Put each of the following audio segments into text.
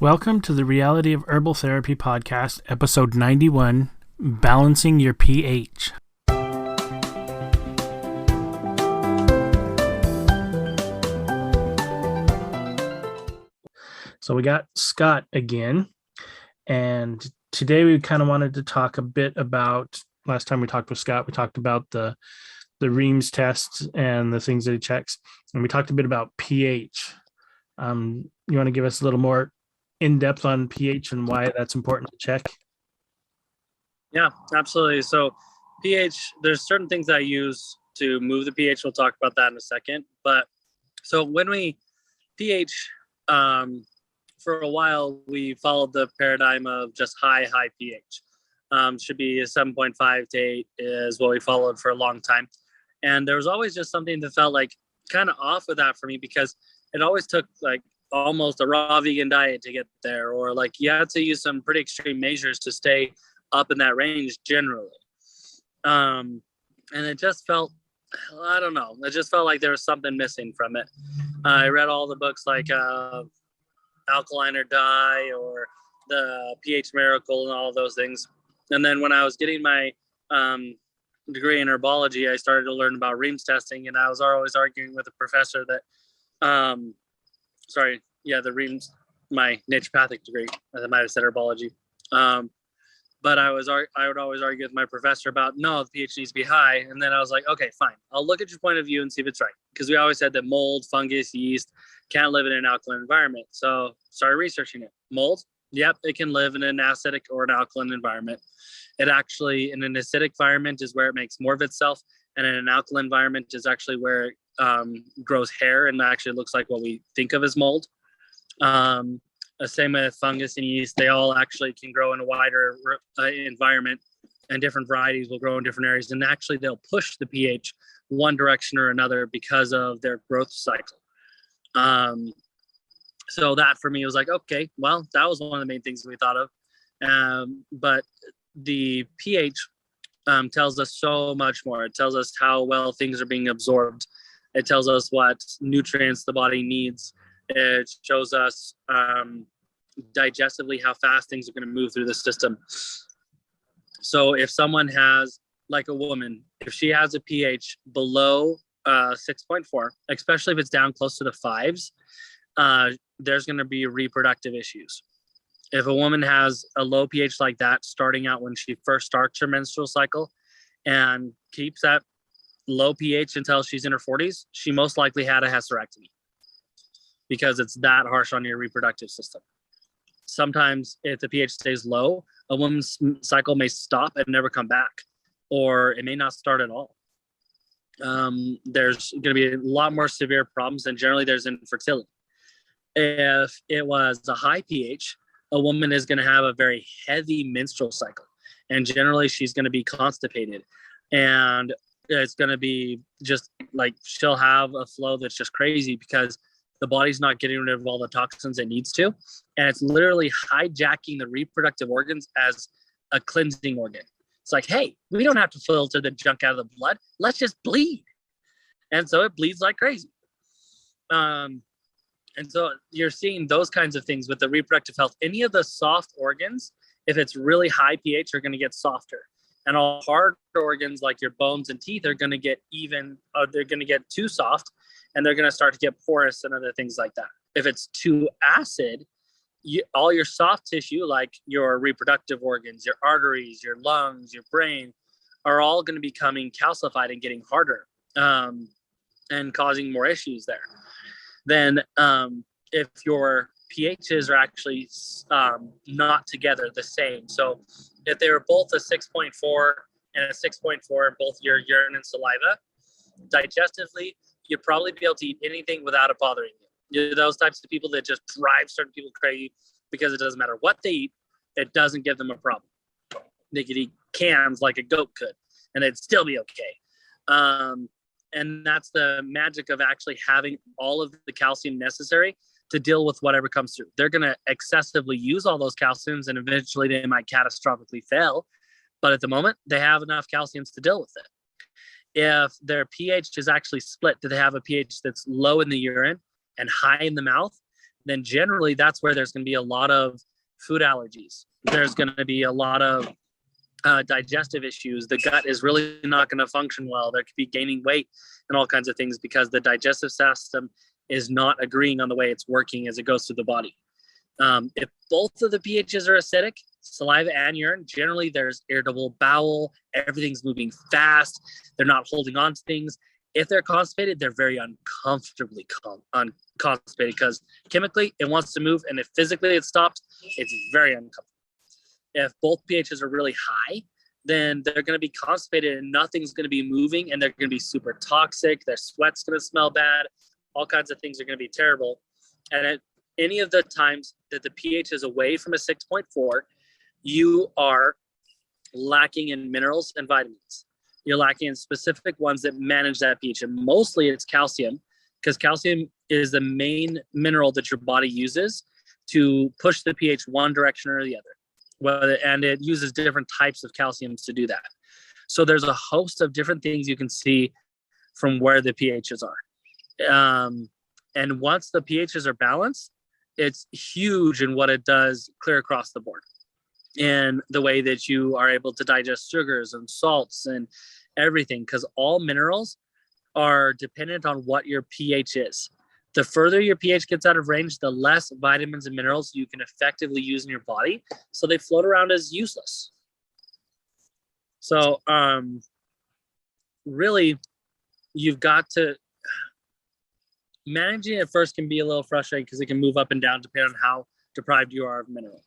Welcome to the Reality of Herbal Therapy podcast, episode 91, Balancing Your pH. So we got Scott again, and today we kind of wanted to talk a bit about, last time we talked with Scott, we talked about the Reams tests and the things that he checks, and we talked a bit about pH. You want to give us a little more in-depth on pH and why that's important to check? Yeah, absolutely. So pH, there's certain things I use to move the pH. We'll talk about that in a second. But so when we pH, for a while, we followed the paradigm of just high pH. Should be a 7.5 to 8 is what we followed for a long time. And there was always just something that felt like kind of off with that for me, because it always took like almost a raw vegan diet to get there, or like you had to use some pretty extreme measures to stay up in that range generally. And it just felt, I don't know, it just felt like there was something missing from it. I read all the books like Alkaline or Die or the pH Miracle and all of those things. And then when I was getting my degree in herbology, I started to learn about Reams testing, and I was always arguing with a professor that the Reams, my naturopathic degree, I might have said herbology. But I would always argue with my professor about, no, the pH needs to be high. And then I was like, okay, fine. I'll look at your point of view and see if it's right. Because we always said that mold, fungus, yeast can't live in an alkaline environment. So started researching it. Mold, yep, it can live in an acidic or an alkaline environment. It actually, in an acidic environment, is where it makes more of itself. And in an alkaline environment is actually where it grows hair and actually looks like what we think of as mold. The same with fungus and yeast. They all actually can grow in a wider environment, and different varieties will grow in different areas. And actually, they'll push the pH one direction or another because of their growth cycle. So that for me was like, okay, well, that was one of the main things we thought of. But the pH tells us so much more. It tells us how well things are being absorbed. It tells us what nutrients the body needs. It shows us digestively how fast things are going to move through the system. So if someone has, like a woman, if she has a pH below 6.4, especially if it's down close to the 5s, there's going to be reproductive issues. If a woman has a low pH like that, starting out when she first starts her menstrual cycle and keeps that low pH until she's in her 40s, she most likely had a hysterectomy, because it's that harsh on your reproductive system. Sometimes if the pH stays low, a woman's cycle may stop and never come back, or it may not start at all. There's going to be a lot more severe problems, and generally there's infertility. If it was a high pH, a woman is going to have a very heavy menstrual cycle, and generally she's going to be constipated, and it's going to be just like she'll have a flow that's just crazy because the body's not getting rid of all the toxins it needs to, and it's literally hijacking the reproductive organs as a cleansing organ. It's like, hey, we don't have to filter the junk out of the blood. Let's just bleed. And so it bleeds like crazy. And so you're seeing those kinds of things with the reproductive health. Any of the soft organs, if it's really high pH, are going to get softer. And all hard organs like your bones and teeth are going to get they're going to get too soft, and they're going to start to get porous and other things like that. If it's too acid, all your soft tissue, like your reproductive organs, your arteries, your lungs, your brain, are all going to be becoming calcified and getting harder, and causing more issues there. Then if your pHs are actually not together the same, so if they were both a 6.4 and a 6.4 in both your urine and saliva, digestively, you'd probably be able to eat anything without it bothering you. You're those types of people that just drive certain people crazy because it doesn't matter what they eat, it doesn't give them a problem. They could eat cans like a goat could, and they'd still be okay. And that's the magic of actually having all of the calcium necessary to deal with whatever comes through. They're going to excessively use all those calciums, and eventually they might catastrophically fail. But at the moment, they have enough calciums to deal with it. If their pH is actually split, do they have a pH that's low in the urine and high in the mouth? then generally that's where there's going to be a lot of food allergies. There's going to be a lot of digestive issues. The gut is really not going to function well. There could be gaining weight and all kinds of things because the digestive system is not agreeing on the way it's working as it goes through the body. If both of the pHs are acidic, saliva and urine, generally there's irritable bowel, everything's moving fast, they're not holding on to things. If they're constipated, they're very uncomfortably constipated because chemically it wants to move, and if physically it stops, it's very uncomfortable. If both pHs are really high, then they're going to be constipated and nothing's going to be moving, and they're going to be super toxic. Their sweat's going to smell bad. All kinds of things are going to be terrible. And at any of the times that the pH is away from a 6.4, you are lacking in minerals and vitamins. You're lacking in specific ones that manage that pH. And mostly it's calcium, because calcium is the main mineral that your body uses to push the pH one direction or the other. And it uses different types of calciums to do that. So there's a host of different things you can see from where the pHs are. And once the pHs are balanced, it's huge in what it does clear across the board in the way that you are able to digest sugars and salts and everything, because all minerals are dependent on what your pH is. The further your pH gets out of range, the less vitamins and minerals you can effectively use in your body. So they float around as useless. So really, you've got to, managing it first can be a little frustrating because it can move up and down depending on how deprived you are of mineral.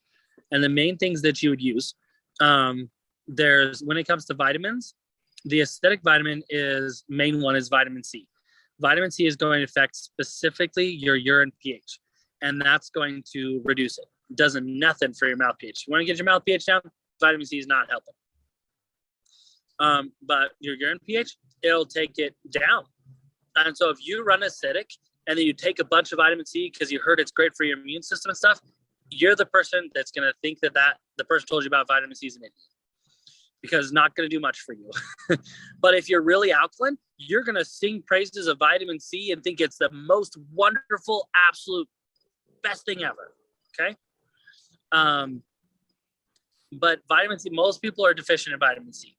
And the main things that you would use, when it comes to vitamins, the acidic vitamin main one is vitamin C. Vitamin C is going to affect specifically your urine pH, and that's going to reduce it. It does nothing for your mouth pH. You want to get your mouth pH down, vitamin C is not helping. But your urine pH, it'll take it down. And so if you run acidic and then you take a bunch of vitamin C because you heard it's great for your immune system and stuff, you're the person that's going to think that the person told you about vitamin C is an idiot, because it's not going to do much for you. But if you're really alkaline, you're going to sing praises of vitamin C and think it's the most wonderful, absolute best thing ever. Okay. But vitamin C, most people are deficient in vitamin C,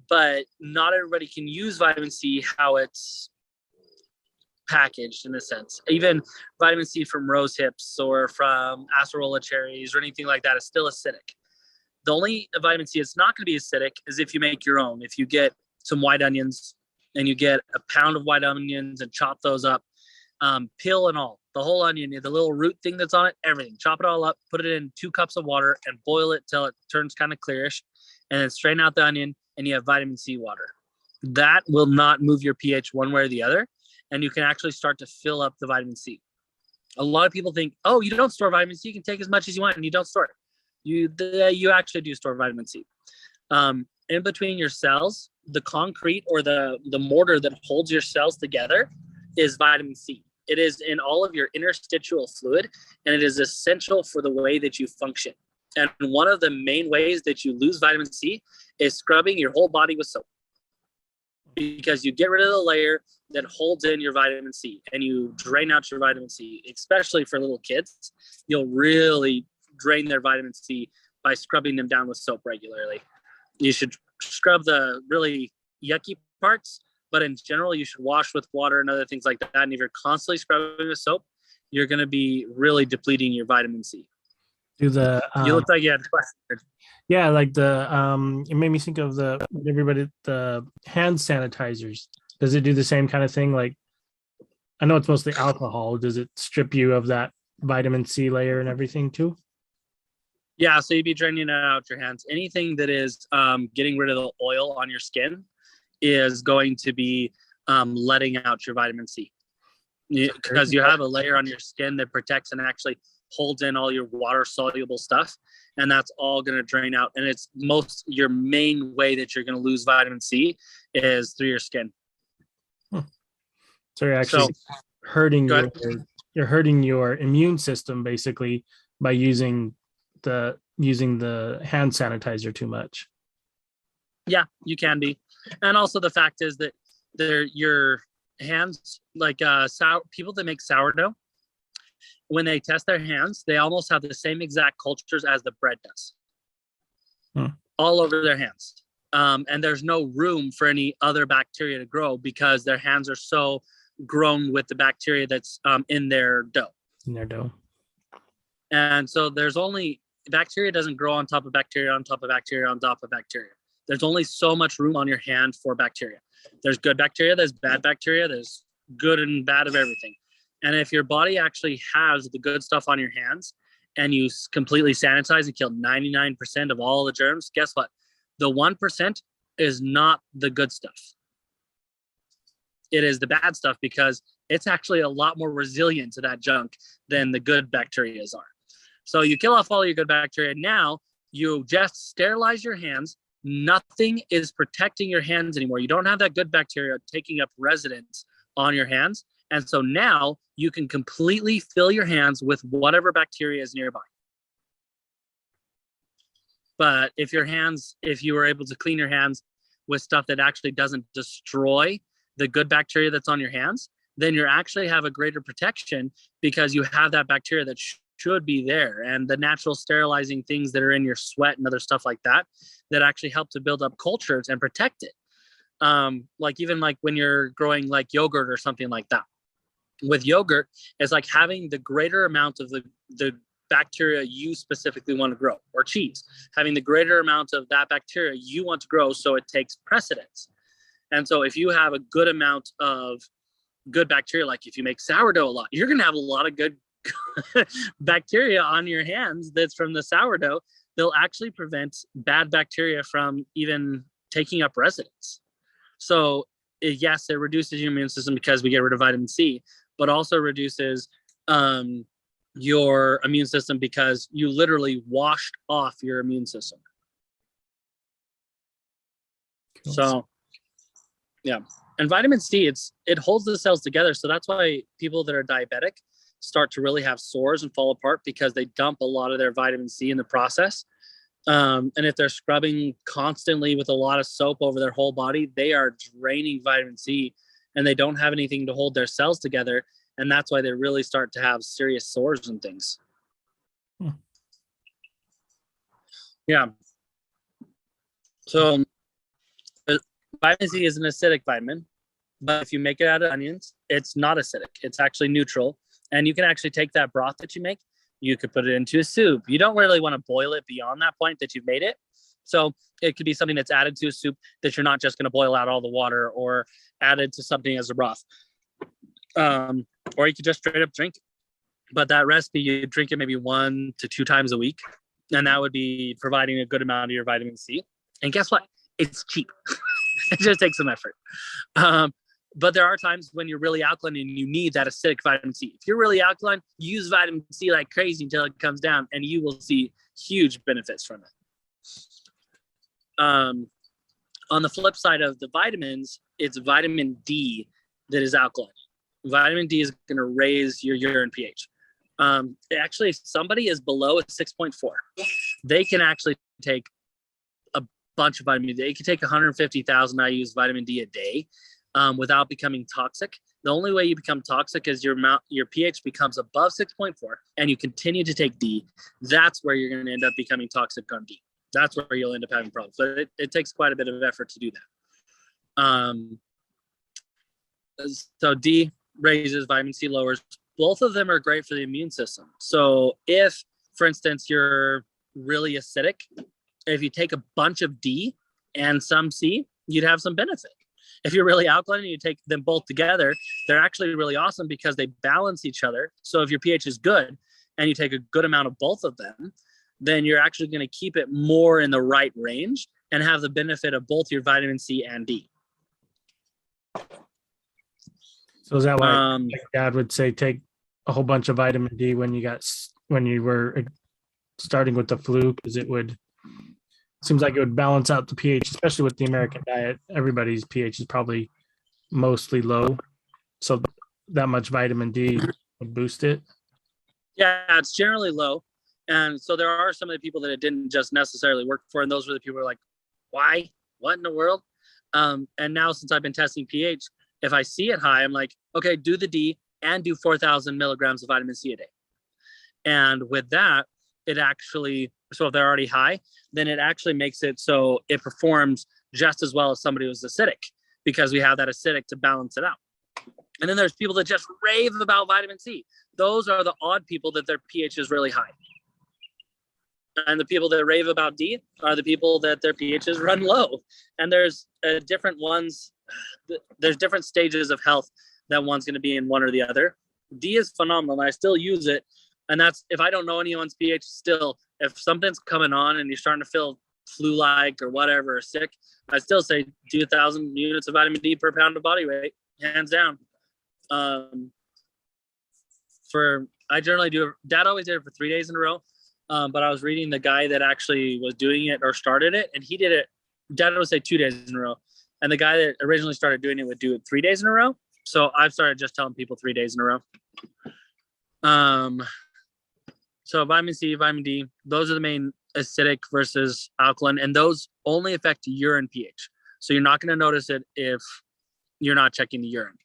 but not everybody can use vitamin C how it's packaged, in a sense. Even vitamin C from rose hips or from acerola cherries or anything like that is still acidic. The only vitamin C it's not going to be acidic is if you make your own. If you get some white onions and you get a pound of white onions and chop those up, peel and all, the whole onion, the little root thing that's on it, everything, chop it all up, put it in 2 cups of water and boil it till it turns kind of clearish, and then strain out the onion and you have vitamin C water. That will not move your pH one way or the other, and you can actually start to fill up the vitamin C. A lot of people think, oh, you don't store vitamin C, you can take as much as you want, and you don't store it. You actually do store vitamin C. In between your cells, the concrete or the mortar that holds your cells together is vitamin C. It is in all of your interstitial fluid, and it is essential for the way that you function. And one of the main ways that you lose vitamin C is scrubbing your whole body with soap, because you get rid of the layer that holds in your vitamin C and you drain out your vitamin C. Especially for little kids, you'll really drain their vitamin C by scrubbing them down with soap regularly. You should scrub the really yucky parts, but in general, you should wash with water and other things like that. And if you're constantly scrubbing with soap, you're going to be really depleting your vitamin C. You look like you had a question. Yeah, like it made me think of the hand sanitizers. Does it do the same kind of thing? Like, I know it's mostly alcohol. Does it strip you of that vitamin C layer and everything too? Yeah, so you'd be draining it out your hands. Anything that is getting rid of the oil on your skin is going to be letting out your vitamin C, because you have a layer on your skin that protects and actually holds in all your water soluble stuff, and that's all going to drain out. And it's your main way that you're going to lose vitamin C is through your skin. So you're actually hurting your immune system basically by using the hand sanitizer too much. Yeah, you can be. And also the fact is that your hands, like people that make sourdough, when they test their hands, they almost have the same exact cultures as the bread does, all over their hands. And there's no room for any other bacteria to grow because their hands are so grown with the bacteria that's in their dough. In their dough. And so there's only, bacteria doesn't grow on top of bacteria, on top of bacteria, on top of bacteria. There's only so much room on your hand for bacteria. There's good bacteria, there's bad bacteria, there's good and bad of everything. And if your body actually has the good stuff on your hands and you completely sanitize and kill 99% of all the germs, guess what? The 1% is not the good stuff. It is the bad stuff because it's actually a lot more resilient to that junk than the good bacteria are. So you kill off all your good bacteria. Now you just sterilize your hands. Nothing is protecting your hands anymore. You don't have that good bacteria taking up residence on your hands. And so now you can completely fill your hands with whatever bacteria is nearby. But if you were able to clean your hands with stuff that actually doesn't destroy the good bacteria that's on your hands, then you actually have a greater protection because you have that bacteria that should be there, and the natural sterilizing things that are in your sweat and other stuff like that actually help to build up cultures and protect it. Like even like when you're growing like yogurt or something like that. With yogurt, it's like having the greater amount of the bacteria you specifically want to grow, or cheese, having the greater amount of that bacteria you want to grow, so it takes precedence. And so if you have a good amount of good bacteria, like if you make sourdough a lot, you're going to have a lot of good bacteria on your hands that's from the sourdough. They'll actually prevent bad bacteria from even taking up residence. So yes, it reduces your immune system because we get rid of vitamin C, but also reduces your immune system because you literally washed off your immune system. Cool. So yeah, and vitamin C, it holds the cells together. So that's why people that are diabetic start to really have sores and fall apart, because they dump a lot of their vitamin C in the process. And if they're scrubbing constantly with a lot of soap over their whole body, they are draining vitamin C and they don't have anything to hold their cells together. And that's why they really start to have serious sores and things. Yeah. So vitamin C is an acidic vitamin, but if you make it out of onions, it's not acidic. It's actually neutral. And you can actually take that broth that you make, you could put it into a soup. You don't really want to boil it beyond that point that you've made it. So it could be something that's added to a soup that you're not just going to boil out all the water, or added to something as a broth. Or you could just straight up drink it. But that recipe, you drink it maybe 1 to 2 times a week. And that would be providing a good amount of your vitamin C. And guess what? It's cheap. It just takes some effort. But there are times when you're really alkaline and you need that acidic vitamin C. If you're really alkaline, use vitamin C like crazy until it comes down, and you will see huge benefits from it. On the flip side of the vitamins, it's vitamin D that is alkaline. Vitamin D is going to raise your urine pH. Actually, if somebody is below a 6.4, they can actually take a bunch of vitamin D. They can take 150,000 IU's vitamin D a day without becoming toxic. The only way you become toxic is your pH becomes above 6.4 and you continue to take D. That's where you're going to end up becoming toxic on D. That's where you'll end up having problems. But it takes quite a bit of effort to do that. So D raises, vitamin C lowers. Both of them are great for the immune system. So if, for instance, you're really acidic, if you take a bunch of D and some C, you'd have some benefit. If you're really alkaline and you take them both together, they're actually really awesome because they balance each other. So if your pH is good and you take a good amount of both of them, then you're actually going to keep it more in the right range and have the benefit of both your vitamin C and D. So is that why Dad would say take a whole bunch of vitamin D when you were starting with the flu, because seems like it would balance out the pH, especially with the American diet. Everybody's pH is probably mostly low, so that much vitamin D would boost it. Yeah, it's generally low, and so there are some of the people that it didn't just necessarily work for, and those were the people who are like, why? What in the world? And now since I've been testing pH, if I see it high, I'm like, okay, do the D, and do 4,000 milligrams of vitamin C a day. And with that, it actually, so if they're already high, then it actually makes it so it performs just as well as somebody who's acidic, because we have that acidic to balance it out. And then there's people that just rave about vitamin C. Those are the odd people that their pH is really high. And the people that rave about D are the people that their pHs run low. And there's different ones, there's different stages of health that one's going to be in one or the other. D is phenomenal. I still use it. And that's, if I don't know anyone's pH, still, if something's coming on and you're starting to feel flu-like or whatever, or sick, I still say 2,000 units of vitamin D per pound of body weight, hands down. I generally do, Dad always did it for 3 days in a row. But I was reading the guy that actually was doing it or started it, and he did it, Dad would say 2 days in a row. And the guy that originally started doing it would do it 3 days in a row. So I've started just telling people 3 days in a row. So vitamin C, vitamin D, those are the main acidic versus alkaline, and those only affect urine pH. So you're not going to notice it if you're not checking the urine.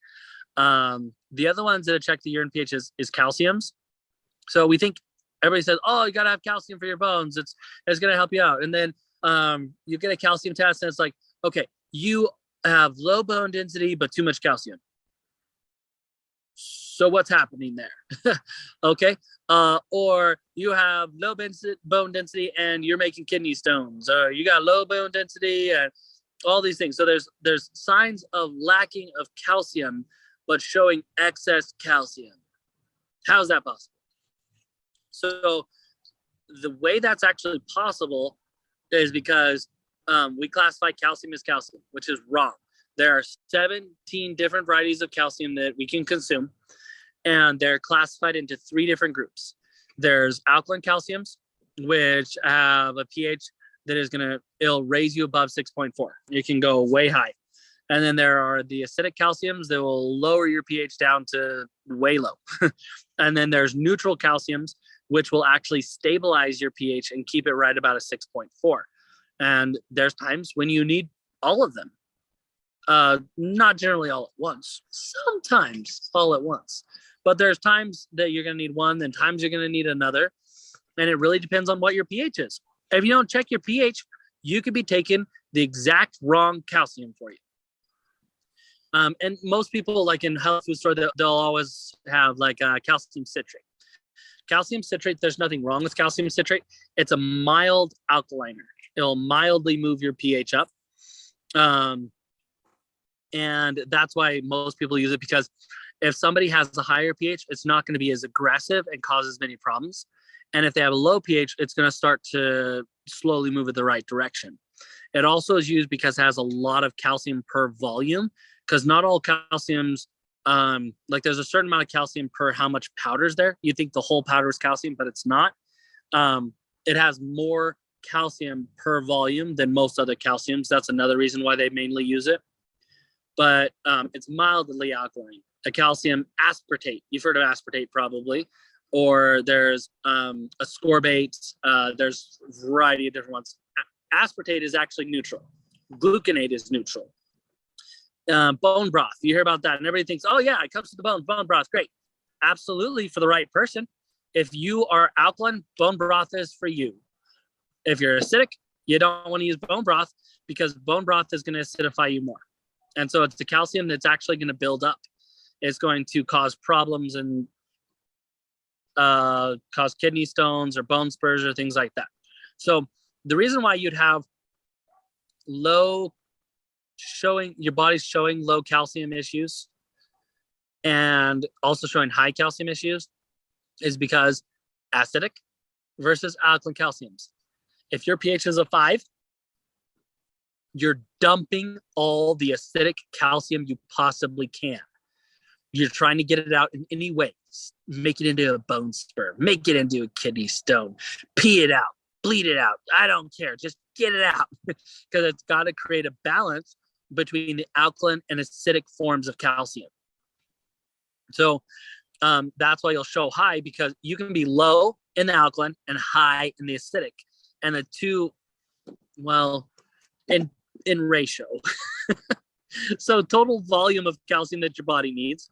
The other ones that check the urine pH is calciums. So we think, everybody says, oh, you got to have calcium for your bones. It's going to help you out. And then you get a calcium test and it's like, okay, you have low bone density, but too much calcium. So what's happening there? Okay. Or you have low bone density and you're making kidney stones, or you got low bone density and all these things. So there's signs of lacking of calcium, but showing excess calcium. How is that possible? So the way that's actually possible is because we classify calcium as calcium, which is wrong. There are 17 different varieties of calcium that we can consume, and they're classified into 3 different groups. There's alkaline calciums, which have a pH that is it'll raise you above 6.4. You can go way high. And then there are the acidic calciums that will lower your pH down to way low. And then there's neutral calciums, which will actually stabilize your pH and keep it right about a 6.4. And there's times when you need all of them. Not generally all at once, sometimes all at once. But there's times that you're going to need one, and times you're going to need another. And it really depends on what your pH is. If you don't check your pH, you could be taking the exact wrong calcium for you. And most people, like in health food store, they'll always have like calcium citrate. Calcium citrate, there's nothing wrong with calcium citrate. It's a mild alkaliner. It'll mildly move your pH up. And that's why most people use it, because if somebody has a higher pH, it's not going to be as aggressive and cause as many problems. And if they have a low pH, it's going to start to slowly move in the right direction. It also is used because it has a lot of calcium per volume, because not all calciums, like there's a certain amount of calcium per how much powder's there. You think the whole powder is calcium, but it's not. It has more calcium per volume than most other calciums. That's another reason why they mainly use it. But it's mildly alkaline. A calcium aspartate. You've heard of aspartate probably. Or there's ascorbate. There's a variety of different ones. Aspartate is actually neutral. Gluconate is neutral. Bone broth. You hear about that and everybody thinks, oh yeah, it comes to the bones. Bone broth, great. Absolutely, for the right person. If you are alkaline, bone broth is for you. If you're acidic, you don't want to use bone broth, because bone broth is going to acidify you more. And so it's the calcium that's actually going to build up. It's going to cause problems and cause kidney stones or bone spurs or things like that. So the reason why you'd have your body's showing low calcium issues and also showing high calcium issues is because acidic versus alkaline calciums. If your pH is a 5, you're dumping all the acidic calcium you possibly can. You're trying to get it out in any way. Make it into a bone spur. Make it into a kidney stone. Pee it out. Bleed it out. I don't care. Just get it out. Because it's got to create a balance between the alkaline and acidic forms of calcium. So that's why you'll show high, because you can be low in the alkaline and high in the acidic. And the two, well, in ratio. So total volume of calcium that your body needs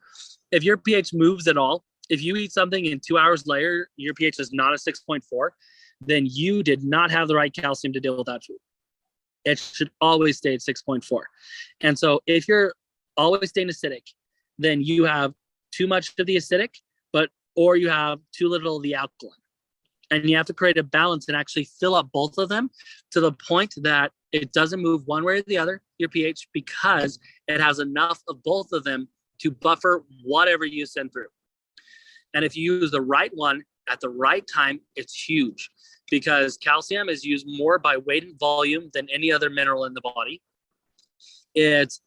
If your pH moves at all, if you eat something and 2 hours later, your pH is not a 6.4, then you did not have the right calcium to deal with that food. It should always stay at 6.4. And so if you're always staying acidic, then you have too much of the acidic, or you have too little of the alkaline. And you have to create a balance and actually fill up both of them to the point that it doesn't move one way or the other, your pH, because it has enough of both of them to buffer whatever you send through. And if you use the right one at the right time, it's huge, because calcium is used more by weight and volume than any other mineral in the body. It's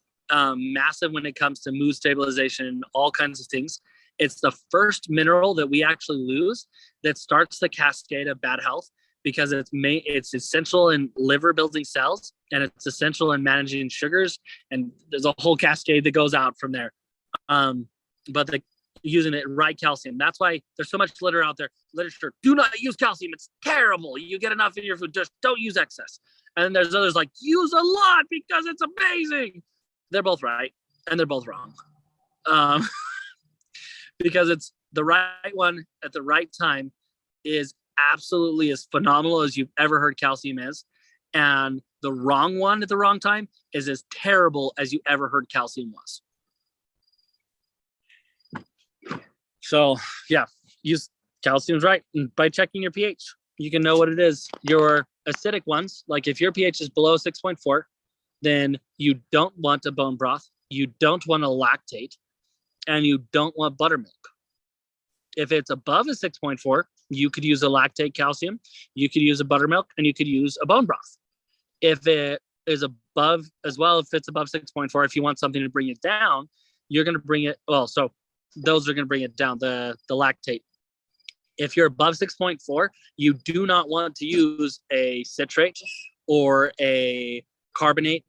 massive when it comes to mood stabilization and all kinds of things. It's the first mineral that we actually lose that starts the cascade of bad health, because it's essential in liver building cells, and it's essential in managing sugars, and there's a whole cascade that goes out from there. But using it right calcium, that's why there's so much literature. Do not use calcium, it's terrible. You get enough in your food, just don't use excess. And then there's others like, use a lot because it's amazing. They're both right and they're both wrong. Because it's the right one at the right time is absolutely as phenomenal as you've ever heard calcium is. And the wrong one at the wrong time is as terrible as you ever heard calcium was. So yeah, use calcium's right. And by checking your pH, you can know what it is. Your acidic ones, like if your pH is below 6.4, then you don't want a bone broth, you don't want a lactate, and you don't want buttermilk. If it's above a 6.4, you could use a lactate calcium, you could use a buttermilk, and you could use a bone broth. If it is above as well, if it's above 6.4, if you want something to bring it down, you're going to bring it, so those are going to bring it down, the lactate. If you're above 6.4, you do not want to use a citrate or a carbonate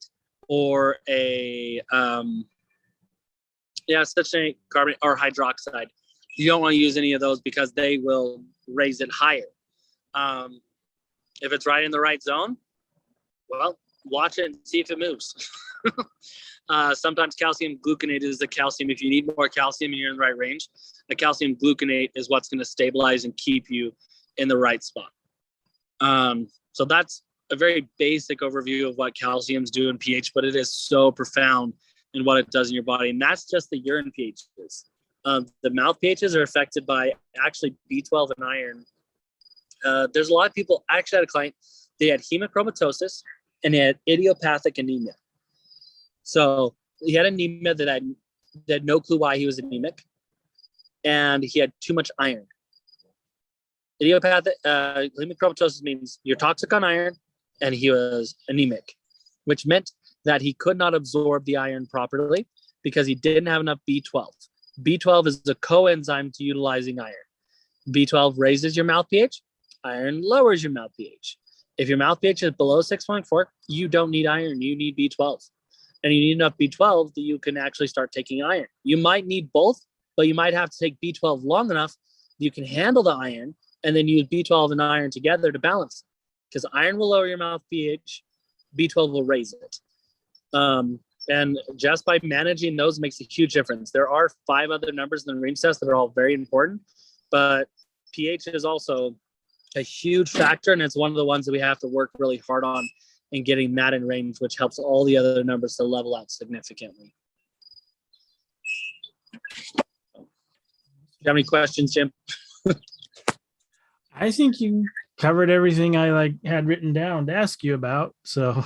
or a citrate, carbonate, or hydroxide. You don't want to use any of those because they will raise it higher. If it's right in the right zone, well, watch it and see if it moves. Sometimes calcium gluconate is the calcium. If you need more calcium and you're in the right range, the calcium gluconate is what's going to stabilize and keep you in the right spot. So that's a very basic overview of what calciums do in pH, but it is so profound in what it does in your body. And that's just the urine pHs. The mouth pHs are affected by actually B12 and iron. There's a lot of people, I actually had a client, they had hemochromatosis and they had idiopathic anemia. So he had anemia that had no clue why he was anemic, and he had too much iron. Idiopathic hemochromatosis means you're toxic on iron, and he was anemic, which meant that he could not absorb the iron properly because he didn't have enough B12. B12 is a coenzyme to utilizing iron. B12 raises your mouth pH, iron lowers your mouth pH. If your mouth pH is below 6.4, you don't need iron, you need B12. And you need enough B12 that you can actually start taking iron. You might need both, but you might have to take B12 long enough you can handle the iron and then use B12 and iron together to balance. Because iron will lower your mouth pH, B12 will raise it. And just by managing those makes a huge difference. There are 5 other numbers in the Reams test that are all very important, but pH is also a huge factor, and it's one of the ones that we have to work really hard on in getting that in range, which helps all the other numbers to level out significantly. Do you have any questions, Jim? I think you covered everything I had written down to ask you about. So,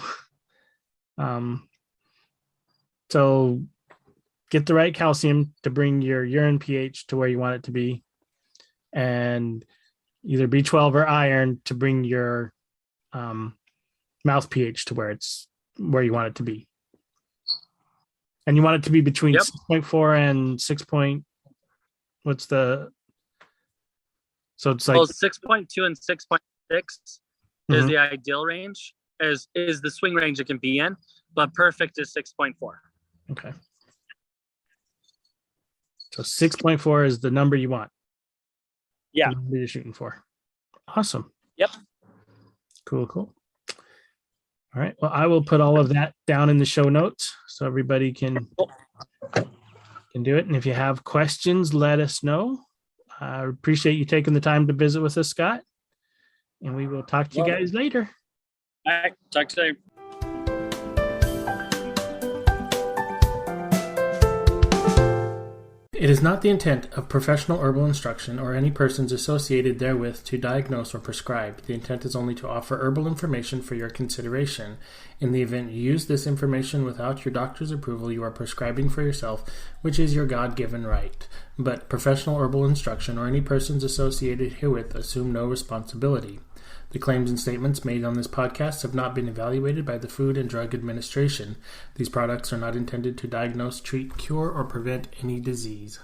so get the right calcium to bring your urine pH to where you want it to be, and either B12 or iron to bring your mouth pH to where you want it to be. And you want it to be between 6.4 and 6. What's the? So it's like 6.2 and 6.6 is the ideal range. Is the swing range it can be in, but perfect is 6.4. Okay. So 6.4 is the number you want. Yeah. You're shooting for. Awesome. Yep. Cool. All right. Well, I will put all of that down in the show notes so everybody can can do it. And if you have questions, let us know. I appreciate you taking the time to visit with us, Scott. And we will talk to you guys later. All right. Talk to you later. It is not the intent of professional herbal instruction or any persons associated therewith to diagnose or prescribe. The intent is only to offer herbal information for your consideration. In the event you use this information without your doctor's approval, you are prescribing for yourself, which is your God-given right. But professional herbal instruction or any persons associated herewith assume no responsibility. The claims and statements made on this podcast have not been evaluated by the Food and Drug Administration. These products are not intended to diagnose, treat, cure, or prevent any disease.